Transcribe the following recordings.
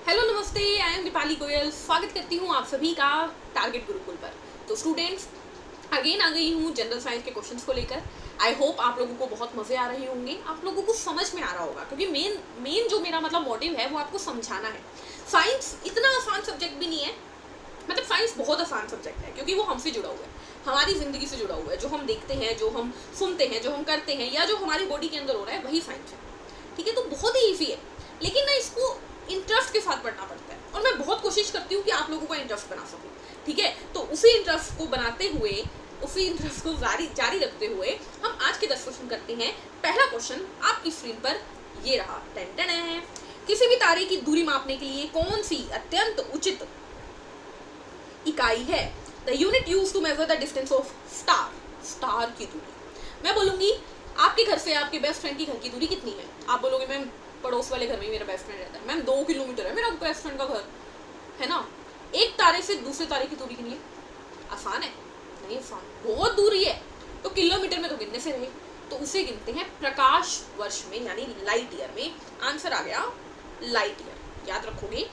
Hello नमस्ते, I am Deepali Goyal. स्वागत करती हूँ आप सभी का टारगेट गुरुकुल पर। तो स्टूडेंट्स, अगेन आ गई हूँ जनरल साइंस के क्वेश्चंस को लेकर। आई होप आप लोगों को बहुत मजे आ रहे होंगे, आप लोगों को समझ में आ रहा होगा, क्योंकि मेन जो मेरा मोटिव है वो आपको समझाना है। साइंस इतना आसान सब्जेक्ट भी नहीं है, मतलब साइंस बहुत आसान सब्जेक्ट है क्योंकि वो हमसे जुड़ा हुआ है, हमारी ज़िंदगी से जुड़ा हुआ है। जो हम देखते हैं, जो हम सुनते हैं, जो हम करते हैं, या जो हमारी बॉडी के अंदर हो रहा है, वही साइंस है। ठीक है, तो बहुत ही ईजी है, लेकिन ना इसको इंटरेस्ट के साथ पढ़ना पड़ता है, और मैं बहुत कोशिश करती हूँ कि आप लोगों का इंटरेस्ट बना सकूँ। ठीक है, तो उसी इंटरेस्ट को बनाते हुए, उसी इंटरेस्ट को जारी रखते हुए हम आज के 10 क्वेश्चन करते हैं। पहला क्वेश्चन आपकी स्क्रीन पर ये रहा, टेंटन है। किसी भी तारे की दूरी मापने के लिए कौन सी अत्यंत उचित इकाई है? The unit use to measure the distance of star की दूरी। मैं बोलूंगी आपके घर से आपके बेस्ट फ्रेंड की घर की दूरी कितनी है? आप बोलोगे मैम पड़ोस वाले घर में मेरा बेस्ट फ्रेंड रहता है। मैम 2 किलोमीटर है मेरा बेस्ट फ्रेंड का घर, है ना। एक तारे से दूसरे तारे की दूरी कितनी है? आसान है? नहीं आसान, बहुत दूरी है। तो किलोमीटर में तो गिनने से रहे, तो उसे गिनते हैं प्रकाश वर्ष में, यानी लाइट ईयर में। आंसर आ गया लाइट ईयर। याद रखोगे,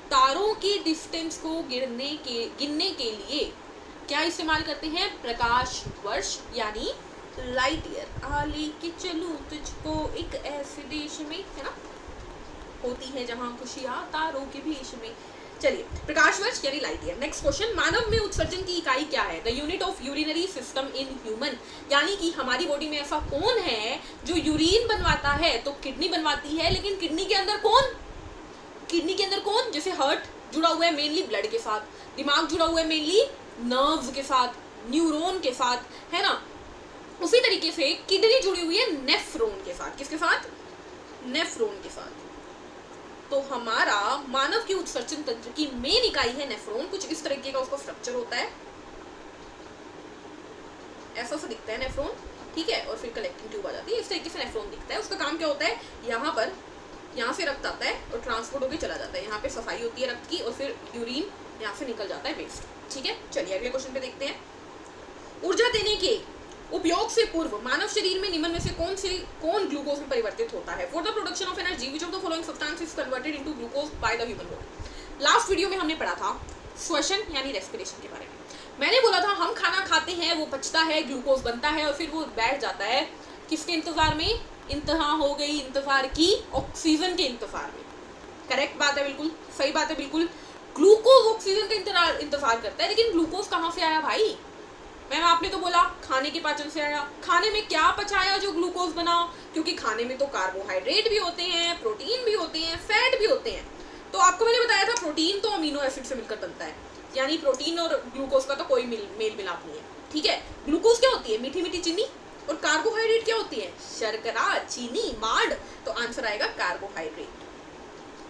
तारों के डिस्टेंस को गिनने के लिए क्या इस्तेमाल करते हैं? प्रकाश वर्ष यानी लाइट ईयर। आले के चलूं तुझको एक ऐसे देश में, है ना, होती है जहां खुशियां तारों के भेष में। चलिए, प्रकाश वर्ष यानी लाइट ईयर। नेक्स्ट क्वेश्चन, मानव में उत्सर्जन की इकाई क्या है? The unit of urinary system in human, यानी कि हमारी बॉडी में ऐसा कौन है जो यूरिन बनवाता है? तो किडनी बनवाती है, लेकिन किडनी के अंदर कौन? जैसे हार्ट जुड़ा हुआ है मेनली ब्लड के साथ, दिमाग जुड़ा हुआ है मेनली नर्व्स के साथ, न्यूरॉन के साथ, है ना। उसी तरीके से किडनी जुड़ी हुई है नेफ्रॉन के साथ। किसके साथ? नेफ्रॉन के साथ। तो हमारा मानव के उत्सर्जन तंत्र की मेन इकाई है नेफ्रॉन। कुछ इस तरीके का उसका स्ट्रक्चर होता है, ऐसा सा दिखता है नेफ्रॉन, ठीक है। और फिर कलेक्टिंग ट्यूब आ जाती है, इस तरीके से नेफ्रॉन दिखता है। उसका काम क्या होता है? यहाँ से रक्त आता है और ट्रांसपोर्ट होकर चला जाता है, यहाँ पे सफाई होती है रक्त की, और फिर यूरिन यहाँ से निकल जाता है वेस्ट। ठीक है, चलिए अगले क्वेश्चन पे देखते हैं। ऊर्जा देने के उपयोग से पूर्व मानव शरीर में निम्न में से कौन ग्लूकोज में परिवर्तित होता है? For the production of energy which of the following substance is converted into glucose by the human body. Last video में हमने पढ़ा था श्वसन यानी रेस्पिरेशन के बारे में। मैंने बोला था हम खाना खाते हैं, वो पचता है, ग्लूकोज बनता है, और फिर वो बैठ जाता है किसके इंतजार में? इंतहा हो गई इंतजार की, ऑक्सीजन के इंतजार में। करेक्ट बात है, बिल्कुल सही बात है, बिल्कुल। ग्लूकोज ऑक्सीजन का इंतजार करता है, लेकिन ग्लूकोज कहाँ से आया भाई? मैम आपने तो बोला खाने के पाचन से आया। खाने में क्या पचाया जो ग्लूकोज बना? क्योंकि खाने में तो कार्बोहाइड्रेट भी होते हैं, प्रोटीन भी होते हैं, फैट भी होते हैं। तो आपको मैंने बताया था प्रोटीन तो अमीनो एसिड से मिलकर बनता है, यानी प्रोटीन और ग्लूकोज का तो कोई मेल मिलाप नहीं है। ठीक है, ग्लूकोज क्या होती है? मीठी मीठी चीनी। और कार्बोहाइड्रेट क्या होती है? शर्करा, चीनी, माड़। तो आंसर आएगा कार्बोहाइड्रेट।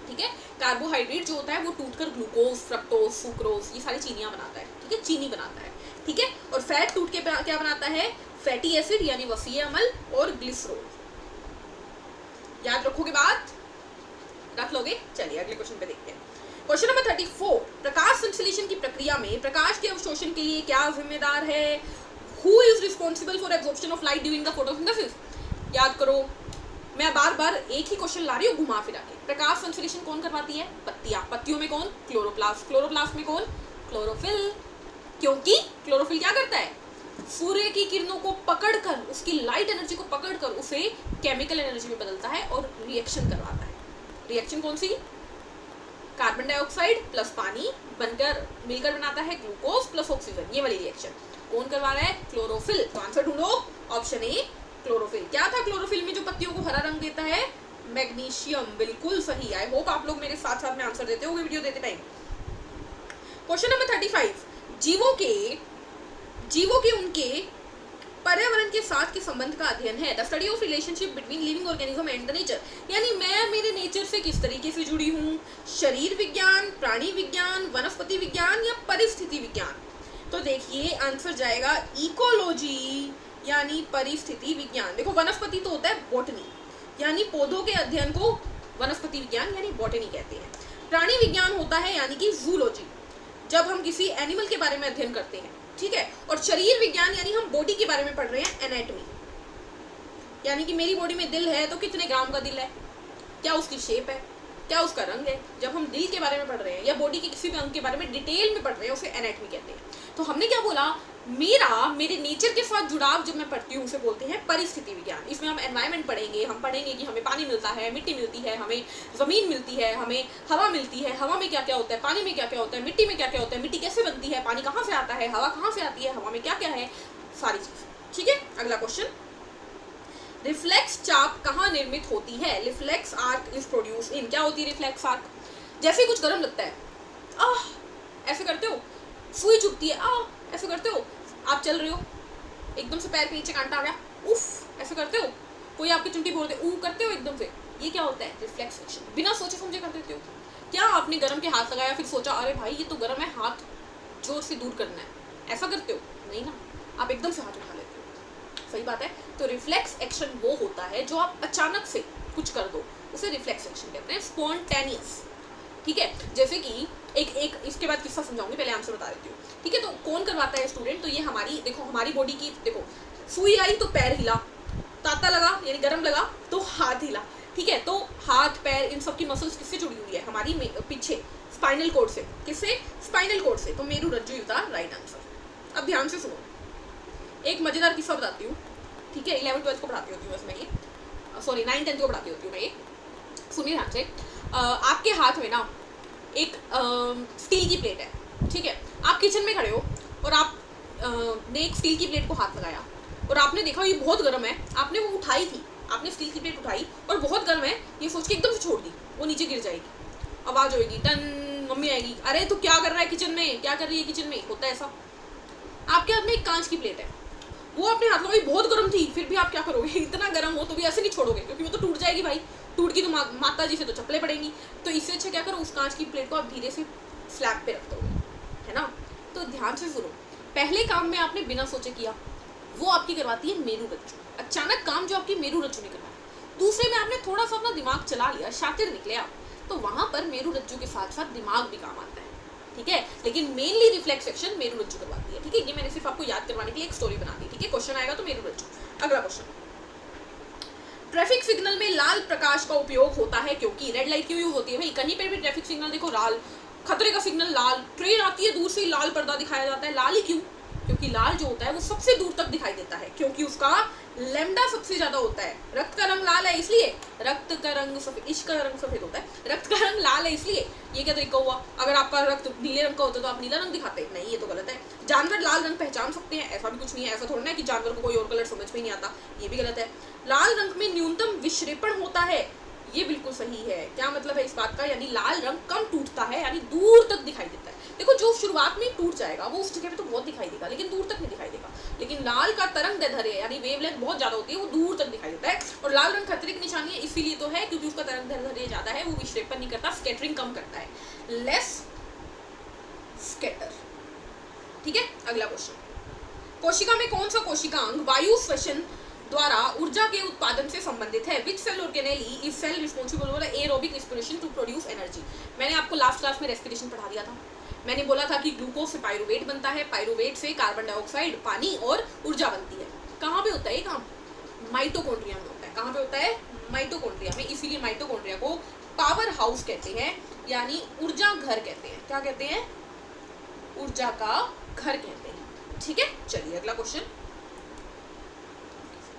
ठीक है, कार्बोहाइड्रेट जो होता है वो टूटकर ग्लूकोज, फ्रक्टोज, सुक्रोज, ये सारी चीनियां बनाता है। ठीक है, चीनी बनाता है। ठीक है, और फैट टूट के क्या बनाता है? फैटी एसिड यानी वसीय अम्ल और ग्लिसरॉल। याद रखोगे बात? रख लोगे? चलिए अगले क्वेश्चन पे देखते हैं। क्वेश्चन नंबर 34, प्रकाश संश्लेषण की प्रक्रिया में प्रकाश के अवशोषण के लिए क्या जिम्मेदार है? Who is responsible for absorption of light during the photosynthesis? याद करो, मैं बार बार एक ही क्वेश्चन ला रही हूँ घुमा फिरा के। प्रकाश संश्लेषण कौन करवाती है? पत्तियां। पत्तियों में कौन? क्लोरोप्लास्ट। क्लोरोप्लास्ट में कौन? क्लोरोफिल। क्योंकि क्लोरोफिल क्या करता है? सूर्य की किरणों को पकड़कर, उसकी लाइट एनर्जी को पकड़कर उसे केमिकल एनर्जी में बदलता है और रिएक्शन करवाता है। रिएक्शन कौन सी? कार्बन डाइऑक्साइड प्लस पानी बनकर मिलकर बनाता है ग्लूकोज प्लस ऑक्सीजन, ये वाली रिएक्शन कौन करवा रहा है? क्लोरोफिल। तो आंसर ढूंढो, ऑप्शन ए क्लोरोफिल। क्या था क्लोरोफिल में जो पत्तियों को हरा रंग देता है? मैग्नीशियम। बिल्कुल सही। आई होप आप लोग मेरे साथ साथ में आंसर देते होंगे वीडियो देते टाइम। क्वेश्चन नंबर 35, जीवों के उनके पर्यावरण के साथ के संबंध का अध्ययन है। The study of relationship between living organism and the nature, यानी मैं मेरे नेचर से किस तरीके से जुड़ी हूँ? शरीर विज्ञान, प्राणी विज्ञान, वनस्पति विज्ञान या परिस्थिति विज्ञान? तो देखिए आंसर जाएगा इकोलॉजी यानी परिस्थिति विज्ञान। देखो वनस्पति तो होता है बॉटनी, यानी पौधों के अध्ययन को वनस्पति विज्ञान यानी बॉटनी कहते हैं। प्राणी विज्ञान होता है यानी कि जूलॉजी, जब हम किसी एनिमल के बारे में अध्ययन करते हैं। ठीक है, और शरीर विज्ञान यानी हम बॉडी के बारे में पढ़ रहे हैं, एनाटॉमी, यानी कि मेरी बॉडी में दिल है तो कितने ग्राम का दिल है, क्या उसकी शेप है, क्या उसका रंग है। जब हम दिल के बारे में पढ़ रहे हैं या बॉडी के किसी भी अंग के बारे में डिटेल में पढ़ रहे हैं उसे एनाटॉमी कहते हैं। तो हमने क्या बोला, मेरे नेचर के साथ जुड़ाव जब मैं पढ़ती हूँ उसे बोलते हैं परिस्थिति विज्ञान। इसमें हम एनवायरनमेंट पढ़ेंगे, हम पढ़ेंगे कि हमें पानी मिलता है, मिट्टी मिलती है, हमें ज़मीन मिलती है, हमें हवा मिलती है, हवा में क्या क्या होता है, पानी में क्या क्या होता है, मिट्टी में क्या क्या होता है, मिट्टी कैसे बनती है, पानी कहाँ से आता है, हवा कहाँ से आती है, हवा में क्या क्या है, सारी चीज़। ठीक है, अगला क्वेश्चन, रिफ्लेक्स चाप कहाँ निर्मित होती है। Reflex arc is produce in, क्या होती है रिफ्लेक्स आर्क। जैसे कुछ गर्म लगता है, ऐसे करते हो, सुई चुभती है, ऐसे करते हो, आप चल रहे हो एकदम से पैर के नीचे कांटा आ गया, उफ, ऐसे करते हो, कोई आपकी चुंटी बोल दे, करते हो एकदम से, ये क्या होता है रिफ्लेक्स एक्शन। बिना सोचे समझे कर देते हो। क्या आपने गर्म के हाथ लगाया, फिर सोचा अरे भाई ये तो गर्म है, हाथ जोर से दूर करना है, ऐसा करते हो नहीं ना, आप एकदम से हाथ उठा लेते हो। सही बात है। तो रिफ्लेक्स एक्शन वो होता है जो आप अचानक से कुछ कर दो, उसे रिफ्लेक्स एक्शन कहते हैं, स्पॉन्टेनियस। ठीक है, जैसे कि एक इसके बाद किस्सा समझाऊंगी, पहले आंसर बता देती हूँ। ठीक है, तो कौन करवाता है स्टूडेंट, तो ये हमारी देखो, हमारी बॉडी की देखो, सुई आई तो पैर हिला, ताता लगा यानी गर्म लगा तो हाथ हिला। ठीक है, तो हाथ पैर इन सब की मसल्स किससे जुड़ी हुई है, हमारी पीछे स्पाइनल कोड से। किससे, स्पाइनल कोड से। तो मेरू रज्जु इज द राइट आंसर। अब ध्यान से सुनो, एक मजेदार किस्सा बताती हूँ। ठीक है, 11th-12th को पढ़ाती होती हूँ वैसे मैं ये, सॉरी 9th-10th को पढ़ाती होती हूँ मैं ये। सुनिए ध्यान से, आपके हाथ में ना एक स्टील की प्लेट है। ठीक है, आप किचन में खड़े हो और आप ने एक स्टील की प्लेट को हाथ लगाया और आपने देखा ये बहुत गर्म है, आपने वो उठाई थी, आपने स्टील की प्लेट उठाई और बहुत गर्म है ये सोच के एकदम से छोड़ दी, वो नीचे गिर जाएगी, आवाज़ होएगी, टन, मम्मी आएगी, अरे तो क्या कर रहा है किचन में, क्या कर रही है किचन में, होता है ऐसा। आपके हाथ में एक कांच की प्लेट है, वो आपने हाथ लगाई, बहुत गर्म थी, फिर भी आप क्या करोगे, इतना गर्म हो तो भी ऐसे नहीं छोड़ोगे, क्योंकि वो तो टूट जाएगी भाई, टूट गई तो माता जी से तो चप्पलें पड़ेंगी। तो इससे अच्छा क्या करो, उस कांच की प्लेट को आप धीरे से स्लैब पे रख दोगे, है ना। तो ध्यान से सुनो, पहले काम में आपने बिना सोचे किया, वो आपकी करवाती है मेरू रज्जु। अचानक काम जो आपकी मेरू रज्जु ने करवाया। दूसरे में आपने थोड़ा सा अपना दिमाग चला लिया, शातिर निकले आप, तो वहां पर मेरू रज्जु के साथ साथ दिमाग भी काम आता है। ठीक है, लेकिन मेनली रिफ्लेक्स एक्शन मेरू रज्जु करवाती है। ठीक है, ये मैंने सिर्फ आपको याद करवाने के लिए एक स्टोरी बना दी। ठीक है, क्वेश्चन आएगा तो मेरू रज्जु। अगला क्वेश्चन, ट्रैफिक सिग्नल में लाल प्रकाश का उपयोग होता है क्योंकि, रेड लाइट क्यों यूज होती है भाई, कहीं पर भी ट्रैफिक सिग्नल देखो लाल, खतरे का सिग्नल लाल, ट्रेन आती है दूर से लाल पर्दा दिखाया जाता है। लाल ही क्यों, क्योंकि लाल जो होता है वो सबसे दूर तक दिखाई देता है, क्योंकि उसका लैम्डा सबसे ज्यादा होता है। रक्त का रंग लाल है इसलिए, रक्त का रंग सफेद, इश्क का रंग सफेद होता है, रक्त का रंग लाल है इसलिए। ये क्या तरीका हुआ, अगर आपका रक्त नीले रंग का होता तो आप नीला रंग दिखाते, नहीं, ये तो गलत है। जानवर लाल रंग पहचान सकते हैं, ऐसा भी कुछ नहीं है, ऐसा थोड़ा ना कि जानवर को कोई और कलर समझ में नहीं आता, ये भी गलत है। लाल रंग में न्यूनतम विक्षेपण होता है, ये बिल्कुल सही है। क्या मतलब है इस बात का, यानी लाल रंग कम टूटता है, यानी दूर तक दिखाई देता है। देखो जो शुरुआत में टूट जाएगा वो उस जगह पे तो बहुत दिखाई देगा, लेकिन दूर तक नहीं दिखाई देगा। लेकिन लाल का तरंग दैर्ध्य यानी वेवलेंथ बहुत ज्यादा होती है, वो दूर तक दिखाई देता है। और लाल रंग खतरे की निशानी है, इसीलिए तो है क्योंकि उसका तरंग दैर्ध्य ज्यादा है, वो विक्षेपण नहीं करता, स्कैटरिंग कम करता है, लेस स्कैटर। ठीक है, अगला क्वेश्चन, कोशिका में कौन सा कोशिकांग वायु श्वसन द्वारा ऊर्जा के उत्पादन से संबंधित है। Which cell organelle is cell responsible for aerobic respiration to produce energy. मैंने आपको लास्ट क्लास में रेस्पिरेशन पढ़ा दिया था। मैंने बोला था कि ग्लूकोज से पायरुवेट बनता है, पायरुवेट से कार्बन डाइऑक्साइड, पानी और ऊर्जा बनती है। कहाँ पे होता है ये काम, माइटोकॉन्ड्रिया में होता है। कहाँ पे होता है, माइटोकॉन्ड्रिया में। इसीलिए माइटोकॉन्ड्रिया को पावर हाउस कहते हैं, यानी ऊर्जा घर कहते हैं। क्या कहते हैं, ऊर्जा का घर कहते हैं। ठीक है, चलिए अगला क्वेश्चन,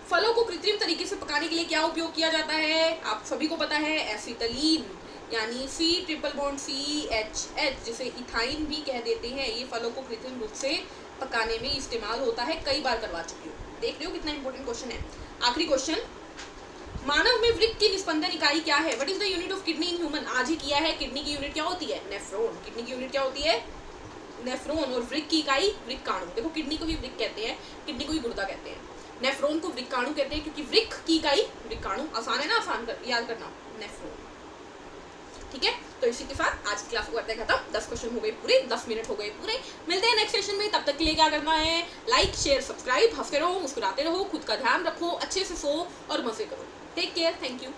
फलों को कृत्रिम तरीके से पकाने के लिए क्या उपयोग किया जाता है, आप सभी को पता है, एसिटिलीन, यानी CCCH, जिसे इथाइन भी कह देते हैं। ये फलों को कृत्रिम रूप से पकाने में इस्तेमाल होता है, कई बार करवा चुकी हूँ। देख रहे हो कितना इंपॉर्टेंट क्वेश्चन है। आखिरी क्वेश्चन, मानव में वृक्क की निस्पंदन इकाई क्या है, what is the unit of kidney in human. आज ही किया है, किडनी की यूनिट क्या होती है, नेफ्रॉन। किडनी की यूनिट क्या होती है, नेफ्रॉन। और वृक्क की इकाई वृक्काणु। देखो किडनी को भी वृक्क कहते हैं, किडनी को भी गुर्दा कहते हैं, नेफ्रॉन को वृक्काणु कहते हैं, क्योंकि वृक्क की इकाई वृक्काणु। आसान है ना, आसान याद करना, नेफ्रॉन। ठीक है, तो इसी के साथ आज की क्लास को करते हैं खत्म। 10 क्वेश्चन हो गए पूरे, 10 मिनट हो गए पूरे। मिलते हैं नेक्स्ट सेशन में, तब तक के लिए क्या करना है, लाइक शेयर सब्सक्राइब, हंसते रहो, मुस्कुराते रहो, खुद का ध्यान रखो, अच्छे से सो और मजे करो। Take care, thank you.